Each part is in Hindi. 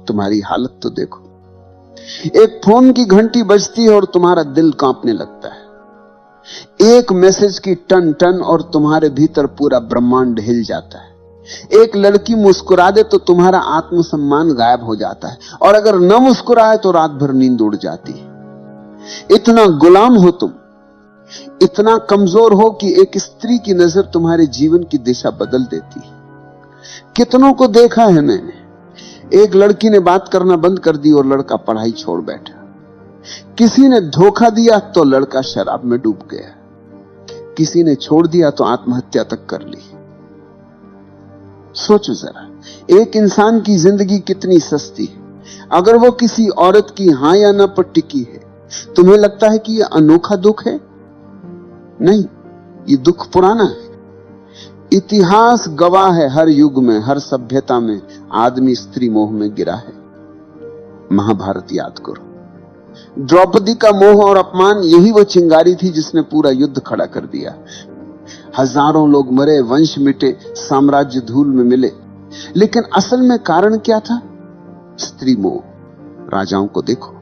तुम्हारी हालत तो देखो। एक फोन की घंटी बजती है और तुम्हारा दिल कांपने लगता है। एक मैसेज की टन टन और तुम्हारे भीतर पूरा ब्रह्मांड हिल जाता है। एक लड़की मुस्कुरा दे तो तुम्हारा आत्मसम्मान गायब हो जाता है, और अगर न मुस्कुराए तो रात भर नींद उड़ जाती है। इतना गुलाम हो तुम, इतना कमजोर हो कि एक स्त्री की नजर तुम्हारे जीवन की दिशा बदल देती है। कितनों को देखा है मैंने, एक लड़की ने बात करना बंद कर दी और लड़का पढ़ाई छोड़ बैठा। किसी ने धोखा दिया तो लड़का शराब में डूब गया। किसी ने छोड़ दिया तो आत्महत्या तक कर ली। सोचो जरा, एक इंसान की जिंदगी कितनी सस्ती है। अगर वो किसी औरत की हां या ना पर टिकी है, तुम्हें लगता है कि यह अनोखा दुख है? नहीं, ये दुख पुराना है। इतिहास गवाह है, हर युग में, हर सभ्यता में आदमी स्त्री मोह में गिरा है। महाभारत याद करो, द्रौपदी का मोह और अपमान, यही वो चिंगारी थी जिसने पूरा युद्ध खड़ा कर दिया। हजारों लोग मरे, वंश मिटे, साम्राज्य धूल में मिले, लेकिन असल में कारण क्या था? स्त्री मोह। राजाओं को देखो,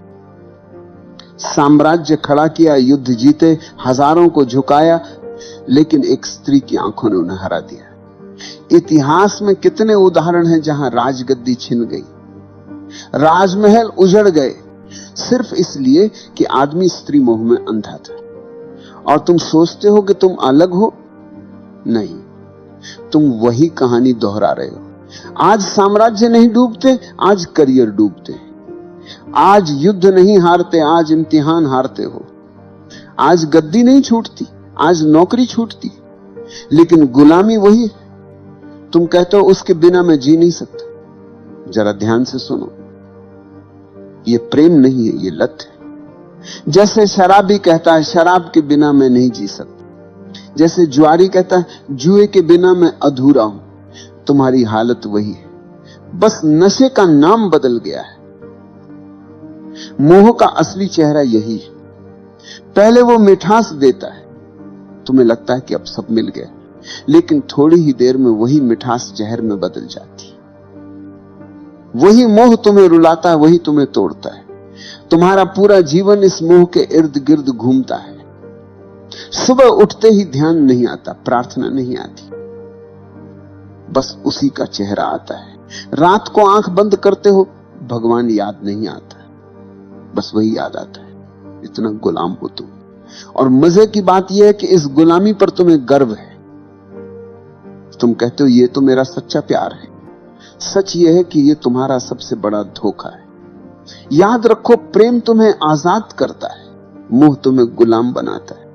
साम्राज्य खड़ा किया, युद्ध जीते, हजारों को झुकाया, लेकिन एक स्त्री की आंखों ने उन्हें हरा दिया। इतिहास में कितने उदाहरण हैं जहां राजगद्दी छिन गई, राजमहल उजड़ गए, सिर्फ इसलिए कि आदमी स्त्री मोह में अंधा था। और तुम सोचते हो कि तुम अलग हो? नहीं, तुम वही कहानी दोहरा रहे हो। आज साम्राज्य नहीं डूबते, आज करियर डूबते। आज युद्ध नहीं हारते, आज इम्तिहान हारते हो। आज गद्दी नहीं छूटती, आज नौकरी छूटती, लेकिन गुलामी वही है। तुम कहते हो उसके बिना मैं जी नहीं सकता। जरा ध्यान से सुनो, ये प्रेम नहीं है, ये लत है। जैसे शराबी कहता है शराब के बिना मैं नहीं जी सकता, जैसे जुआरी कहता है जुए के बिना मैं अधूरा हूं, तुम्हारी हालत वही है, बस नशे का नाम बदल गया है। मोह का असली चेहरा यही है। पहले वो मिठास देता है, तुम्हें लगता है कि अब सब मिल गया, लेकिन थोड़ी ही देर में वही मिठास जहर में बदल जाती है। वही मोह तुम्हें रुलाता है, वही तुम्हें तोड़ता है। तुम्हारा पूरा जीवन इस मोह के इर्द गिर्द घूमता है। सुबह उठते ही ध्यान नहीं आता, प्रार्थना नहीं आती, बस उसी का चेहरा आता है। रात को आंख बंद करते हो, भगवान याद नहीं आता, बस वही याद आता है। इतना गुलाम हो तुम। और मजे की बात यह है कि इस गुलामी पर तुम्हें गर्व है। तुम कहते हो ये तो मेरा सच्चा प्यार है। सच यह है कि यह तुम्हारा सबसे बड़ा धोखा है। याद रखो, प्रेम तुम्हें आजाद करता है, मोह तुम्हें गुलाम बनाता है।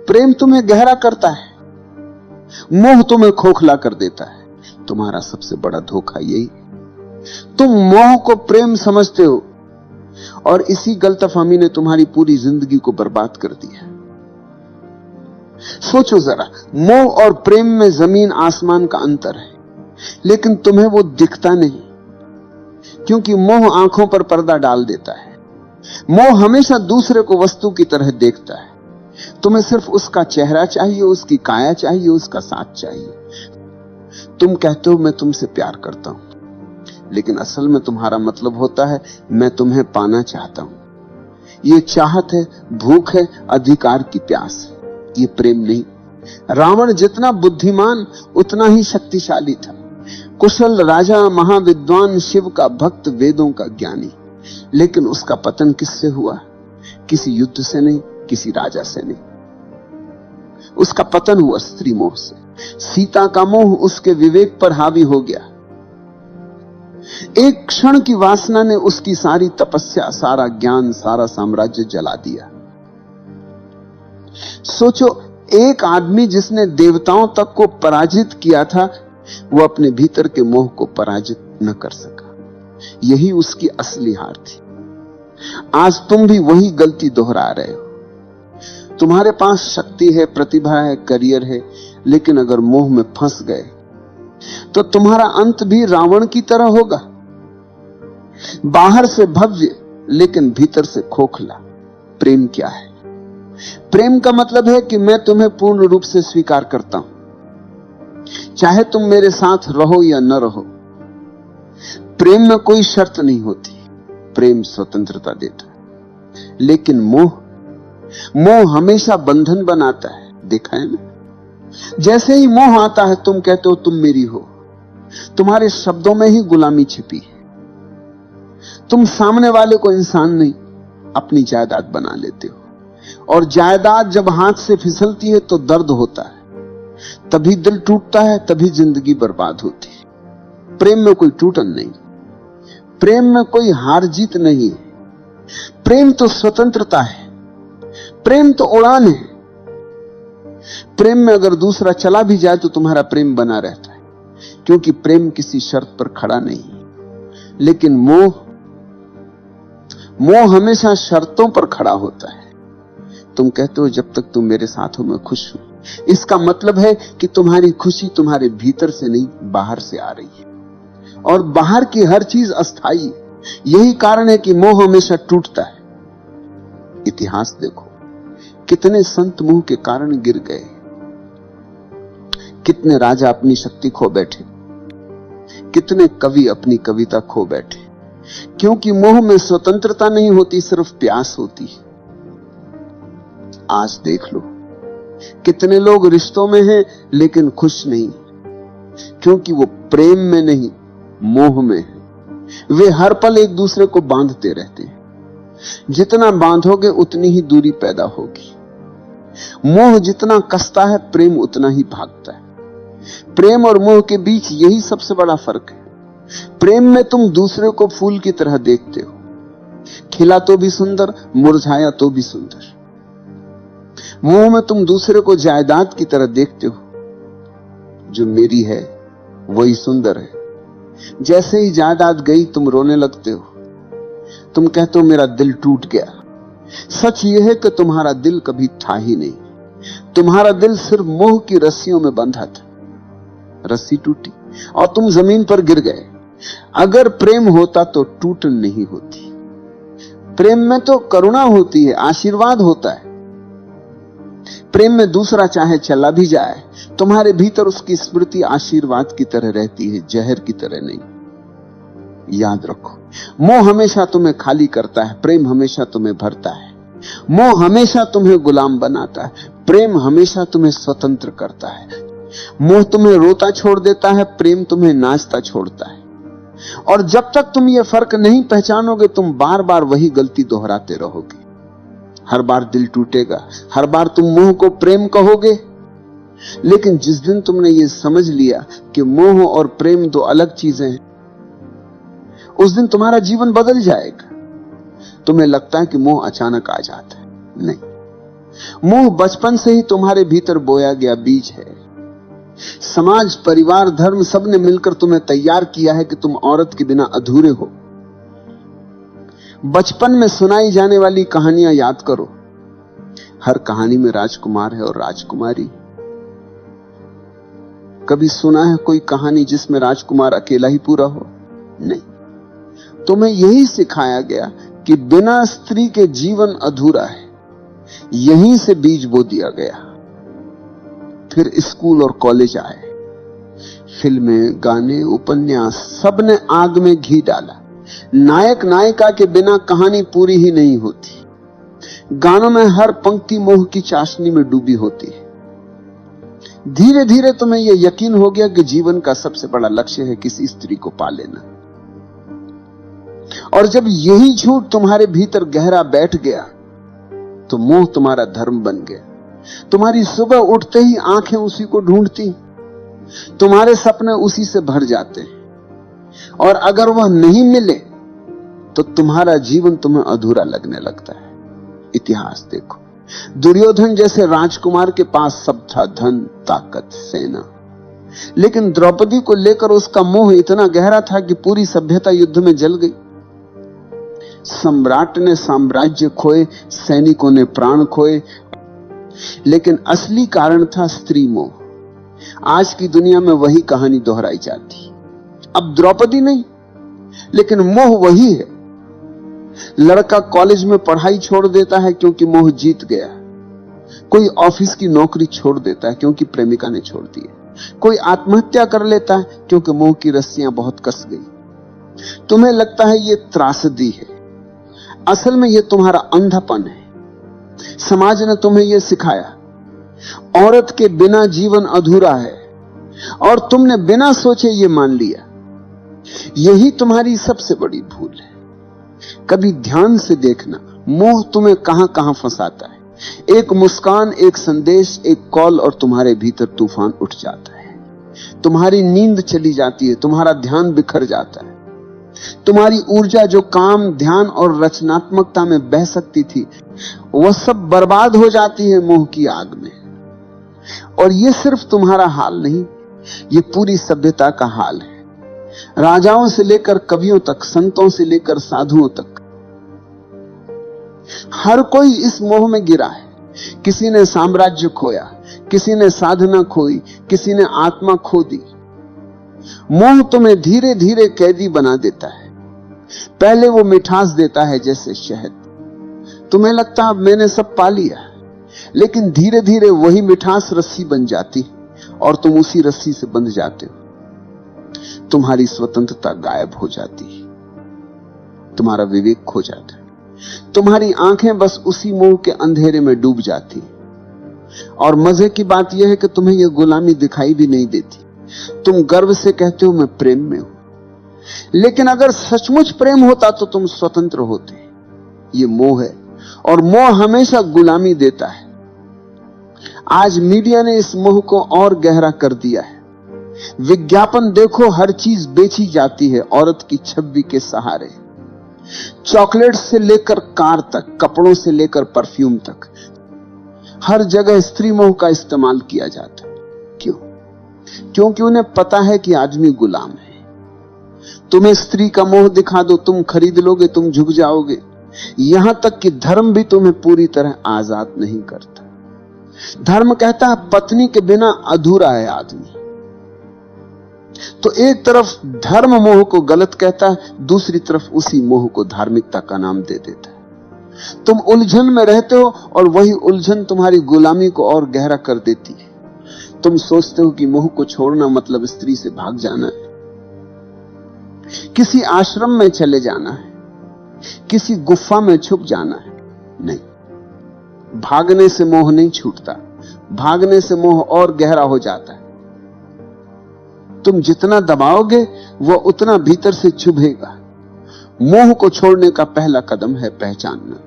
प्रेम तुम्हें गहरा करता है, मोह तुम्हें खोखला कर देता है। तुम्हारा सबसे बड़ा धोखा यही है। तुम मोह को प्रेम समझते हो, और इसी गलतफहमी ने तुम्हारी पूरी जिंदगी को बर्बाद कर दिया। सोचो जरा, मोह और प्रेम में जमीन आसमान का अंतर है, लेकिन तुम्हें वो दिखता नहीं, क्योंकि मोह आंखों पर पर्दा डाल देता है। मोह हमेशा दूसरे को वस्तु की तरह देखता है। तुम्हें सिर्फ उसका चेहरा चाहिए, उसकी काया चाहिए, उसका साथ चाहिए। तुम कहते हो मैं तुमसे प्यार करता हूं, लेकिन असल में तुम्हारा मतलब होता है मैं तुम्हें पाना चाहता हूं। ये चाहत है, भूख है, अधिकार की प्यास है, ये प्रेम नहीं। रावण जितना बुद्धिमान उतना ही शक्तिशाली था। कुशल राजा, महाविद्वान, शिव का भक्त, वेदों का ज्ञानी, लेकिन उसका पतन किससे हुआ? किसी युद्ध से नहीं, किसी राजा से नहीं। उसका पतन हुआ स्त्री मोह से। सीता का मोह उसके विवेक पर हावी हो गया। एक क्षण की वासना ने उसकी सारी तपस्या, सारा ज्ञान, सारा साम्राज्य जला दिया। सोचो, एक आदमी जिसने देवताओं तक को पराजित किया था, वो अपने भीतर के मोह को पराजित न कर सका। यही उसकी असली हार थी। आज तुम भी वही गलती दोहरा रहे हो। तुम्हारे पास शक्ति है, प्रतिभा है, करियर है, लेकिन अगर मोह में फंस गए तो तुम्हारा अंत भी रावण की तरह होगा। बाहर से भव्य, लेकिन भीतर से खोखला। प्रेम क्या है? प्रेम का मतलब है कि मैं तुम्हें पूर्ण रूप से स्वीकार करता हूं, चाहे तुम मेरे साथ रहो या न रहो। प्रेम में कोई शर्त नहीं होती, प्रेम स्वतंत्रता देता है। लेकिन मोह हमेशा बंधन बनाता है, देखा है ना? जैसे ही मोह आता है, तुम कहते हो तुम मेरी हो, तुम्हारे शब्दों में ही गुलामी छिपी है। तुम सामने वाले को इंसान नहीं, अपनी जायदाद बना लेते हो, और जायदाद जब हाथ से फिसलती है तो दर्द होता है, तभी दिल टूटता है, तभी जिंदगी बर्बाद होती है। प्रेम में कोई टूटन नहीं, प्रेम में कोई हार जीत नहीं है। प्रेम तो स्वतंत्रता है, प्रेम तो उड़ान है। प्रेम में अगर दूसरा चला भी जाए तो तुम्हारा प्रेम बना रहता है, क्योंकि प्रेम किसी शर्त पर खड़ा नहीं है। लेकिन मोह हमेशा शर्तों पर खड़ा होता है। तुम कहते हो जब तक तुम मेरे साथ हो मैं खुश हूं। इसका मतलब है कि तुम्हारी खुशी तुम्हारे भीतर से नहीं, बाहर से आ रही है, और बाहर की हर चीज अस्थाई है। यही कारण है कि मोह हमेशा टूटता है। इतिहास देखो, कितने संत मोह के कारण गिर गए, कितने राजा अपनी शक्ति खो बैठे, कितने कवि अपनी कविता खो बैठे, क्योंकि मोह में स्वतंत्रता नहीं होती, सिर्फ प्यास होती है। आज देख लो, कितने लोग रिश्तों में हैं लेकिन खुश नहीं, क्योंकि वो प्रेम में नहीं, मोह में है। वे हर पल एक दूसरे को बांधते रहते हैं। जितना बांधोगे उतनी ही दूरी पैदा होगी। मोह जितना कसता है, प्रेम उतना ही भागता है। प्रेम और मोह के बीच यही सबसे बड़ा फर्क है। प्रेम में तुम दूसरे को फूल की तरह देखते हो, खिला तो भी सुंदर, मुरझाया तो भी सुंदर। मोह में तुम दूसरे को जायदाद की तरह देखते हो, जो मेरी है वही सुंदर है। जैसे ही जायदाद गई तुम रोने लगते हो, तुम कहते हो मेरा दिल टूट गया। सच यह है कि तुम्हारा दिल कभी था ही नहीं, तुम्हारा दिल सिर्फ मोह की रस्सियों में बंधा था। रस्सी टूटी और तुम जमीन पर गिर गए। अगर प्रेम होता तो टूटन नहीं होती। प्रेम में तो करुणा होती है, आशीर्वाद होता है। प्रेम में दूसरा चाहे चला भी जाए, तुम्हारे भीतर उसकी स्मृति आशीर्वाद की तरह रहती है, जहर की तरह नहीं। याद रखो, मोह हमेशा तुम्हें खाली करता है, प्रेम हमेशा तुम्हें भरता है। मोह हमेशा तुम्हें गुलाम बनाता है, प्रेम हमेशा तुम्हें स्वतंत्र करता है। मोह तुम्हें रोता छोड़ देता है, प्रेम तुम्हें नाचता छोड़ता है। और जब तक तुम ये फर्क नहीं पहचानोगे, तुम बार बार वही गलती दोहराते रहोगे। हर बार दिल टूटेगा, हर बार तुम मोह को प्रेम कहोगे। लेकिन जिस दिन तुमने ये समझ लिया कि मोह और प्रेम दो अलग चीजें हैं, उस दिन तुम्हारा जीवन बदल जाएगा। तुम्हें लगता है कि मोह अचानक आ जाता है, नहीं। मोह बचपन से ही तुम्हारे भीतर बोया गया बीज है। समाज, परिवार, धर्म सबने मिलकर तुम्हें तैयार किया है कि तुम औरत के बिना अधूरे हो। बचपन में सुनाई जाने वाली कहानियां याद करो। हर कहानी में राजकुमार है और राजकुमारी। कभी सुना है कोई कहानी जिसमें राजकुमार अकेला ही पूरा हो? नहीं। तुम्हें यही सिखाया गया कि बिना स्त्री के जीवन अधूरा है। यहीं से बीज बो दिया गया। फिर स्कूल और कॉलेज आए, फिल्में, गाने, उपन्यास, सबने आग में घी डाला। नायक नायिका के बिना कहानी पूरी ही नहीं होती। गानों में हर पंक्ति मोह की चाशनी में डूबी होती है। धीरे धीरे तुम्हें यह यकीन हो गया कि जीवन का सबसे बड़ा लक्ष्य है किसी स्त्री को पा लेना। और जब यही झूठ तुम्हारे भीतर गहरा बैठ गया, तो मोह तुम्हारा धर्म बन गया। तुम्हारी सुबह उठते ही आंखें उसी को ढूंढती, तुम्हारे सपने उसी से भर जाते हैं, और अगर वह नहीं मिले तो तुम्हारा जीवन तुम्हें अधूरा लगने लगता है। इतिहास देखो, दुर्योधन जैसे राजकुमार के पास सब था, धन, ताकत, सेना, लेकिन द्रौपदी को लेकर उसका मोह इतना गहरा था कि पूरी सभ्यता युद्ध में जल गई। सम्राट ने साम्राज्य खोए, सैनिकों ने प्राण खोए, लेकिन असली कारण था स्त्री मोह। आज की दुनिया में वही कहानी दोहराई जाती। अब द्रौपदी नहीं, लेकिन मोह वही है। लड़का कॉलेज में पढ़ाई छोड़ देता है क्योंकि मोह जीत गया। कोई ऑफिस की नौकरी छोड़ देता है क्योंकि प्रेमिका ने छोड़ दी है। कोई आत्महत्या कर लेता है क्योंकि मोह की रस्सियां बहुत कस गई। तुम्हें लगता है ये त्रासदी है, असल में ये तुम्हारा अंधापन है। समाज ने तुम्हें यह सिखाया, औरत के बिना जीवन अधूरा है, और तुमने बिना सोचे ये मान लिया। यही तुम्हारी सबसे बड़ी भूल है। कभी ध्यान से देखना, मोह तुम्हें कहां कहां फंसाता है। एक मुस्कान, एक संदेश, एक कॉल, और तुम्हारे भीतर तूफान उठ जाता है। तुम्हारी नींद चली जाती है, तुम्हारा ध्यान बिखर जाता है। तुम्हारी ऊर्जा जो काम, ध्यान और रचनात्मकता में बह सकती थी, वह सब बर्बाद हो जाती है मोह की आग में। और यह सिर्फ तुम्हारा हाल नहीं, ये पूरी सभ्यता का हाल है। राजाओं से लेकर कवियों तक, संतों से लेकर साधुओं तक, हर कोई इस मोह में गिरा है। किसी ने साम्राज्य खोया, किसी ने साधना खोई, किसी ने आत्मा खो दी। मोह तुम्हें धीरे धीरे कैदी बना देता है। पहले वो मिठास देता है जैसे शहद। तुम्हें लगता है मैंने सब पा लिया, लेकिन धीरे धीरे वही मिठास रस्सी बन जाती और तुम उसी रस्सी से बंध जाते हो। तुम्हारी स्वतंत्रता गायब हो जाती है, तुम्हारा विवेक खो जाता है, तुम्हारी आंखें बस उसी मोह के अंधेरे में डूब जाती हैं। और मजे की बात यह है कि तुम्हें यह गुलामी दिखाई भी नहीं देती। तुम गर्व से कहते हो मैं प्रेम में हूं, लेकिन अगर सचमुच प्रेम होता तो तुम स्वतंत्र होते। ये मोह है, और मोह हमेशा गुलामी देता है। आज मीडिया ने इस मोह को और गहरा कर दिया है। विज्ञापन देखो, हर चीज बेची जाती है औरत की छवि के सहारे। चॉकलेट से लेकर कार तक, कपड़ों से लेकर परफ्यूम तक, हर जगह स्त्री मोह का इस्तेमाल किया जाता है। क्यों? क्योंकि उन्हें पता है कि आदमी गुलाम है। तुम्हें स्त्री का मोह दिखा दो, तुम खरीद लोगे, तुम झुक जाओगे। यहां तक कि धर्म भी तुम्हें पूरी तरह आजाद नहीं करता। धर्म कहता है पत्नी के बिना अधूरा है आदमी। तो एक तरफ धर्म मोह को गलत कहता है, दूसरी तरफ उसी मोह को धार्मिकता का नाम दे देता है। तुम उलझन में रहते हो, और वही उलझन तुम्हारी गुलामी को और गहरा कर देती है। तुम सोचते हो कि मोह को छोड़ना मतलब स्त्री से भाग जाना है, किसी आश्रम में चले जाना है, किसी गुफा में छुप जाना है। नहीं, भागने से मोह नहीं छूटता, भागने से मोह और गहरा हो जाता है। तुम जितना दबाओगे वह उतना भीतर से चुभेगा। मोह को छोड़ने का पहला कदम है पहचानना।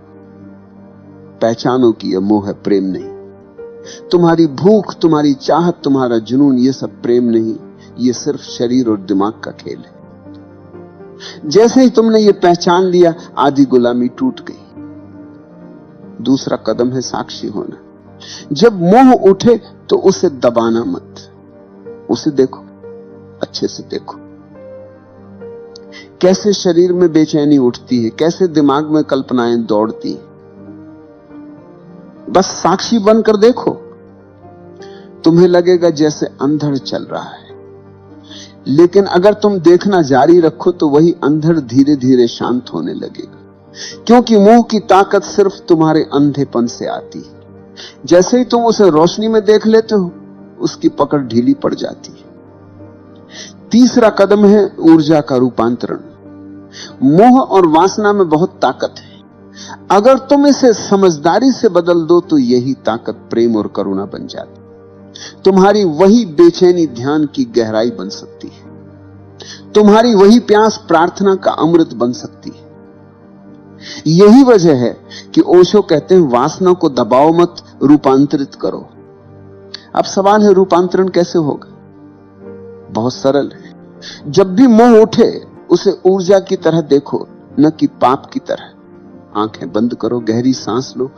पहचानो कि यह मोह है, प्रेम नहीं। तुम्हारी भूख, तुम्हारी चाहत, तुम्हारा जुनून, यह सब प्रेम नहीं, यह सिर्फ शरीर और दिमाग का खेल है। जैसे ही तुमने ये पहचान लिया, आधी गुलामी टूट गई। दूसरा कदम है साक्षी होना। जब मोह उठे तो उसे दबाना मत, उसे देखो, अच्छे से देखो। कैसे शरीर में बेचैनी उठती है, कैसे दिमाग में कल्पनाएं दौड़ती हैं। बस साक्षी बनकर देखो। तुम्हें लगेगा जैसे अंधड़ चल रहा है, लेकिन अगर तुम देखना जारी रखो तो वही अंधड़ धीरे धीरे शांत होने लगेगा। क्योंकि मोह की ताकत सिर्फ तुम्हारे अंधेपन से आती है। जैसे ही तुम उसे रोशनी में देख लेते हो, उसकी पकड़ ढीली पड़ जाती है। तीसरा कदम है ऊर्जा का रूपांतरण। मोह और वासना में बहुत ताकत है। अगर तुम इसे समझदारी से बदल दो तो यही ताकत प्रेम और करुणा बन जाती। तुम्हारी वही बेचैनी ध्यान की गहराई बन सकती है। तुम्हारी वही प्यास प्रार्थना का अमृत बन सकती है। यही वजह है कि ओशो कहते हैं वासना को दबाओ मत, रूपांतरित करो। अब सवाल है रूपांतरण कैसे होगा? बहुत सरल है। जब भी मोह उठे उसे ऊर्जा की तरह देखो, न कि पाप की तरह। आंखें बंद करो, गहरी सांस लो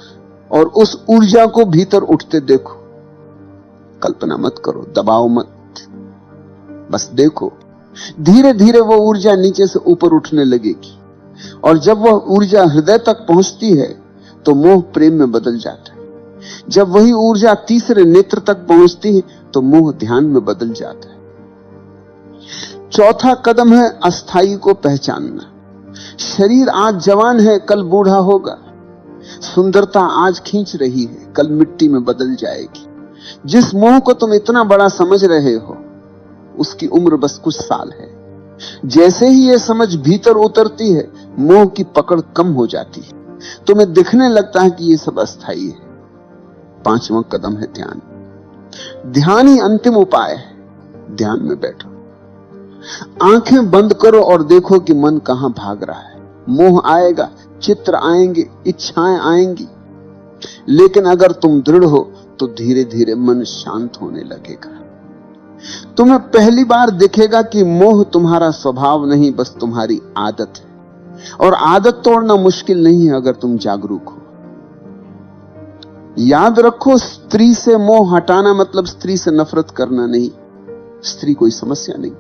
और उस ऊर्जा को भीतर उठते देखो। कल्पना मत करो, दबाओ मत, बस देखो। धीरे धीरे वो ऊर्जा नीचे से ऊपर उठने लगेगी, और जब वह ऊर्जा हृदय तक पहुंचती है तो मोह प्रेम में बदल जाता है। जब वही ऊर्जा तीसरे नेत्र तक पहुंचती है तो मोह ध्यान में बदल जाता है। चौथा कदम है अस्थाई को पहचानना। शरीर आज जवान है, कल बूढ़ा होगा। सुंदरता आज खींच रही है, कल मिट्टी में बदल जाएगी। जिस मोह को तुम इतना बड़ा समझ रहे हो, उसकी उम्र बस कुछ साल है। जैसे ही ये समझ भीतर उतरती है, मोह की पकड़ कम हो जाती है। तुम्हें दिखने लगता है कि ये सब अस्थाई है। 5वां कदम है ध्यान। ध्यान ही अंतिम उपाय है। ध्यान में बैठो, आंखें बंद करो और देखो कि मन कहां भाग रहा है। मोह आएगा, चित्र आएंगे, इच्छाएं आएंगी, लेकिन अगर तुम दृढ़ हो तो धीरे धीरे मन शांत होने लगेगा। तुम्हें पहली बार दिखेगा कि मोह तुम्हारा स्वभाव नहीं, बस तुम्हारी आदत है। और आदत तोड़ना मुश्किल नहीं है अगर तुम जागरूक हो। याद रखो, स्त्री से मोह हटाना मतलब स्त्री से नफरत करना नहीं। स्त्री कोई समस्या नहीं,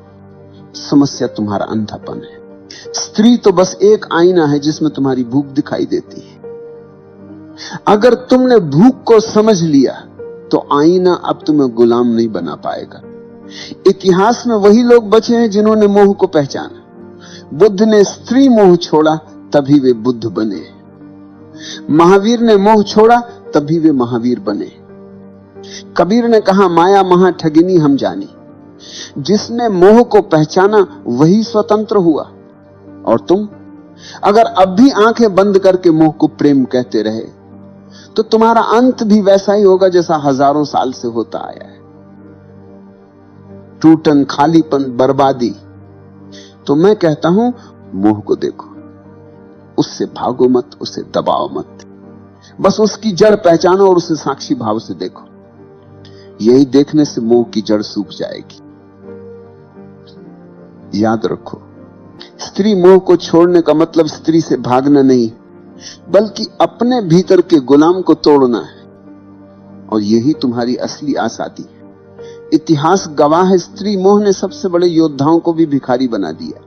समस्या तुम्हारा अंधापन है। स्त्री तो बस एक आईना है जिसमें तुम्हारी भूख दिखाई देती है। अगर तुमने भूख को समझ लिया तो आईना अब तुम्हें गुलाम नहीं बना पाएगा। इतिहास में वही लोग बचे हैं जिन्होंने मोह को पहचाना। बुद्ध ने स्त्री मोह छोड़ा, तभी वे बुद्ध बने। महावीर ने मोह छोड़ा, तभी वे महावीर बने। कबीर ने कहा, माया महा ठगिनी हम जानी। जिसने मोह को पहचाना वही स्वतंत्र हुआ। और तुम अगर अब भी आंखें बंद करके मोह को प्रेम कहते रहे तो तुम्हारा अंत भी वैसा ही होगा जैसा हजारों साल से होता आया है। टूटन, खालीपन, बर्बादी। तो मैं कहता हूं, मोह को देखो, उससे भागो मत, उसे दबाओ मत, बस उसकी जड़ पहचानो और उसे साक्षी भाव से देखो। यही देखने से मोह की जड़ सूख जाएगी। याद रखो, स्त्री मोह को छोड़ने का मतलब स्त्री से भागना नहीं, बल्कि अपने भीतर के गुलाम को तोड़ना है। और यही तुम्हारी असली आजादी है। इतिहास गवाह है, स्त्री मोह ने सबसे बड़े योद्धाओं को भी भिखारी बना दिया।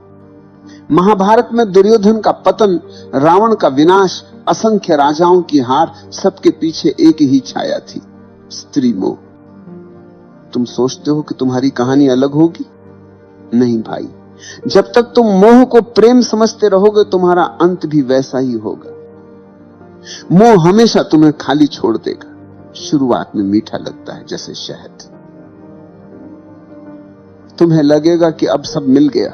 महाभारत में दुर्योधन का पतन, रावण का विनाश, असंख्य राजाओं की हार, सबके पीछे एक ही छाया थी, स्त्री मोह। तुम सोचते हो कि तुम्हारी कहानी अलग होगी? नहीं भाई, जब तक तुम मोह को प्रेम समझते रहोगे तुम्हारा अंत भी वैसा ही होगा। मोह हमेशा तुम्हें खाली छोड़ देगा। शुरुआत में मीठा लगता है जैसे शहद। तुम्हें लगेगा कि अब सब मिल गया,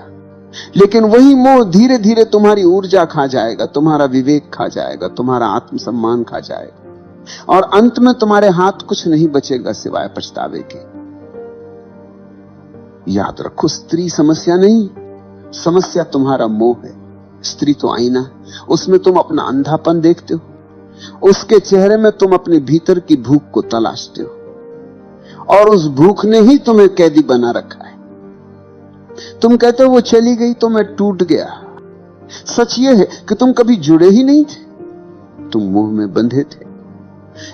लेकिन वही मोह धीरे धीरे तुम्हारी ऊर्जा खा जाएगा, तुम्हारा विवेक खा जाएगा, तुम्हारा आत्मसम्मान खा जाएगा, और अंत में तुम्हारे हाथ कुछ नहीं बचेगा सिवाय पछतावे के। याद रखो, स्त्री समस्या नहीं, समस्या तुम्हारा मोह है। स्त्री तो आईना, उसमें तुम अपना अंधापन देखते हो, उसके चेहरे में तुम अपने भीतर की भूख को तलाशते हो, और उस भूख ने ही तुम्हें कैदी बना रखा है। तुम कहते हो वो चली गई तो मैं टूट गया। सच ये है कि तुम कभी जुड़े ही नहीं थे, तुम मोह में बंधे थे।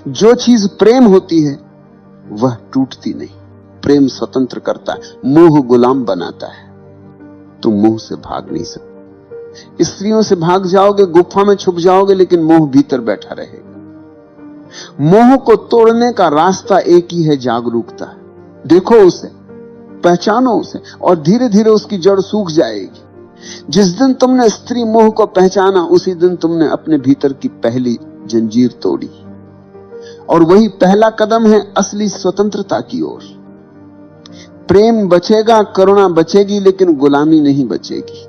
जो चीज प्रेम होती है वह टूटती नहीं। प्रेम स्वतंत्र करता है, मोह गुलाम बनाता है। तुम मोह से भाग नहीं सकते। स्त्रियों से भाग जाओगे, गुफा में छुप जाओगे, लेकिन मोह भीतर बैठा रहेगा। मोह को तोड़ने का रास्ता एक ही है, जागरूकता। देखो उसे, पहचानो उसे, और धीरे धीरे उसकी जड़ सूख जाएगी। जिस दिन तुमने स्त्री मोह को पहचाना, उसी दिन तुमने अपने भीतर की पहली जंजीर तोड़ी, और वही पहला कदम है असली स्वतंत्रता की ओर। प्रेम बचेगा, करुणा बचेगी, लेकिन गुलामी नहीं बचेगी।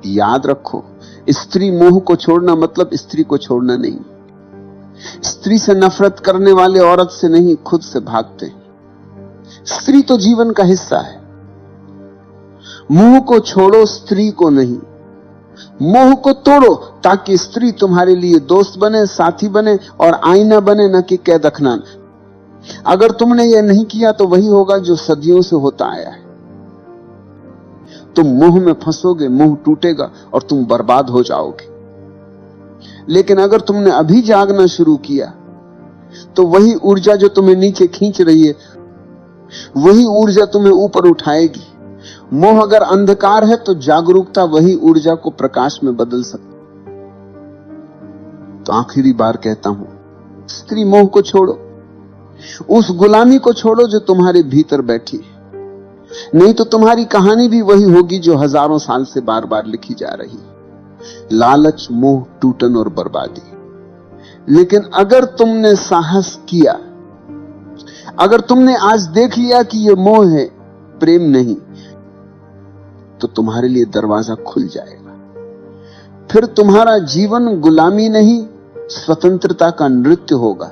याद रखो, स्त्री मोह को छोड़ना मतलब स्त्री को छोड़ना नहीं। स्त्री से नफरत करने वाले औरत से नहीं, खुद से भागते हैं। स्त्री तो जीवन का हिस्सा है। मोह को छोड़ो, स्त्री को नहीं। मोह को तोड़ो ताकि स्त्री तुम्हारे लिए दोस्त बने, साथी बने और आईना बने, न कि कैद अखनान। अगर तुमने यह नहीं किया तो वही होगा जो सदियों से होता आया है। तुम मोह में फंसोगे, मोह टूटेगा और तुम बर्बाद हो जाओगे। लेकिन अगर तुमने अभी जागना शुरू किया तो वही ऊर्जा जो तुम्हें नीचे खींच रही है, वही ऊर्जा तुम्हें ऊपर उठाएगी। मोह अगर अंधकार है तो जागरूकता वही ऊर्जा को प्रकाश में बदल सकती। तो आखिरी बार कहता हूं, स्त्री मोह को छोड़ो, उस गुलामी को छोड़ो जो तुम्हारे भीतर बैठी है। नहीं तो तुम्हारी कहानी भी वही होगी जो हजारों साल से बार बार लिखी जा रही, लालच, मोह, टूटन और बर्बादी। लेकिन अगर तुमने साहस किया, अगर तुमने आज देख लिया कि यह मोह है, प्रेम नहीं, तो तुम्हारे लिए दरवाजा खुल जाएगा। फिर तुम्हारा जीवन गुलामी नहीं, स्वतंत्रता का नृत्य होगा।